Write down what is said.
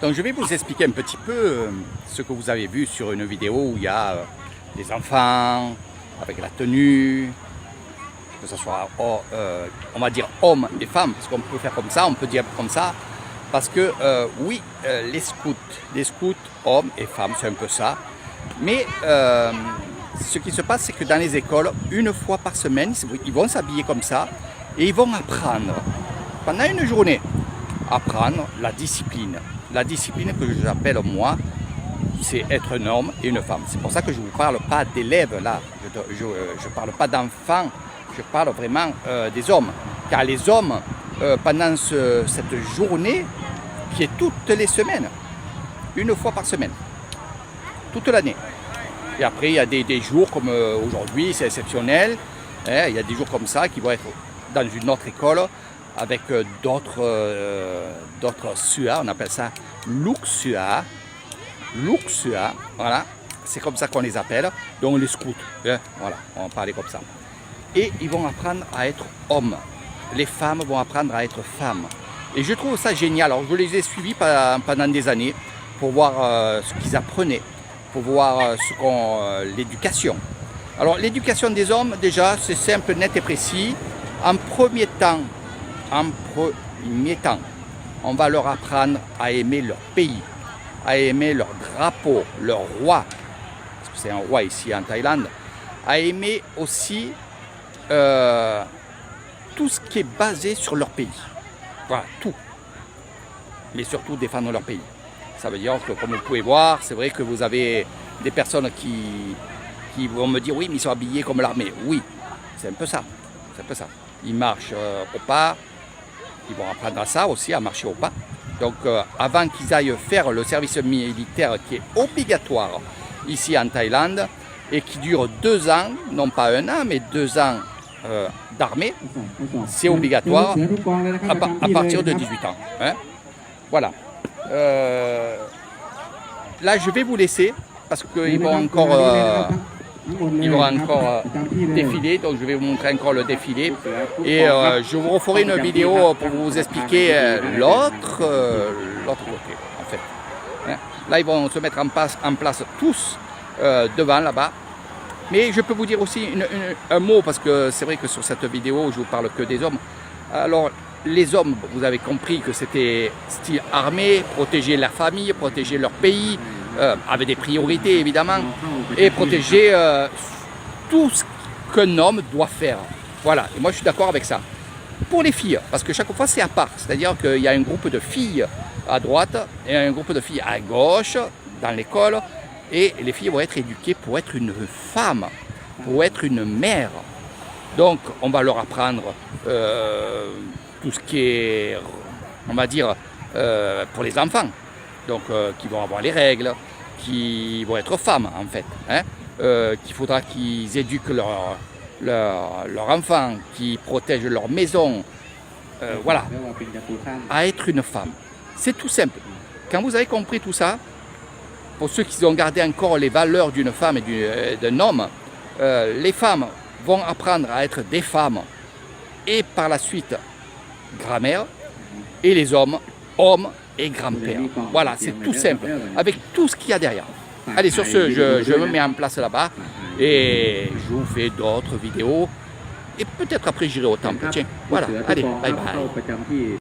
Donc je vais vous expliquer un petit peu ce que vous avez vu sur une vidéo où il y a des enfants avec la tenue, que ce soit on va dire hommes et femmes, parce qu'on peut faire comme ça, on peut dire comme ça, parce que oui, les scouts hommes et femmes, c'est un peu ça, mais ce qui se passe, c'est que dans les écoles, une fois par semaine, ils vont s'habiller comme ça et ils vont apprendre pendant une journée, apprendre la discipline. La discipline que j'appelle moi, c'est être un homme et une femme. C'est pour ça que je ne vous parle pas d'élèves là, je ne parle pas d'enfants, je parle vraiment des hommes. Car les hommes, pendant cette journée, qui est toutes les semaines, une fois par semaine, toute l'année. Et après, il y a des jours comme aujourd'hui, c'est exceptionnel. Il y a des jours comme ça qui vont être dans une autre école avec d'autres SUA, on appelle ça Luxua, voilà, c'est comme ça qu'on les appelle, donc les scouts, voilà, on va parler comme ça. Et ils vont apprendre à être hommes, les femmes vont apprendre à être femmes. Et je trouve ça génial. Alors je les ai suivis pendant des années pour voir ce qu'ils apprenaient, pour voir l'éducation. Alors l'éducation des hommes, déjà, c'est simple, net et précis. En premier temps, on va leur apprendre à aimer leur pays, à aimer leur drapeau, leur roi, parce que c'est un roi ici en Thaïlande, à aimer aussi tout ce qui est basé sur leur pays. Voilà, tout. Mais surtout défendre leur pays. Ça veut dire que, comme vous pouvez voir, c'est vrai que vous avez des personnes qui vont me dire oui, mais ils sont habillés comme l'armée. Oui, c'est un peu ça. C'est un peu ça. Ils marchent au pas. Ils vont apprendre à ça aussi, à marcher au pas. Donc avant qu'ils aillent faire le service militaire qui est obligatoire ici en Thaïlande et qui dure 2 ans, non pas 1 an, mais 2 ans d'armée, c'est obligatoire à partir de 18 ans. Hein. Voilà. Là, je vais vous laisser parce qu'ils vont encore... défiler, donc je vais vous montrer encore le défilé et je vous referai une vidéo pour vous expliquer l'autre côté en fait. Là ils vont se mettre en place tous devant là-bas, mais je peux vous dire aussi un mot parce que c'est vrai que sur cette vidéo je vous parle que des hommes. Alors les hommes, vous avez compris que c'était style armée, protéger la famille, protéger leur pays, avec des priorités évidemment, et protéger tout ce qu'un homme doit faire. Voilà, et moi je suis d'accord avec ça. Pour les filles, parce que chaque fois c'est à part, c'est-à-dire qu'il y a un groupe de filles à droite et un groupe de filles à gauche dans l'école, et les filles vont être éduquées pour être une femme, pour être une mère. Donc on va leur apprendre tout ce qui est, on va dire, pour les enfants, donc qui vont avoir les règles, qui vont être femmes en fait, hein, qu'il faudra qu'ils éduquent leurs enfants, qu'ils protègent leur maison, voilà, à être une femme. C'est tout simple. Quand vous avez compris tout ça, pour ceux qui ont gardé encore les valeurs d'une femme et d'un homme, les femmes vont apprendre à être des femmes et par la suite grand-mère, et les hommes et grand-père. Voilà, c'est tout simple, avec tout ce qu'il y a derrière. Allez, sur ce, je me mets en place là-bas et je vous fais d'autres vidéos. Et peut-être après j'irai au temple. Tiens, voilà, allez, bye bye.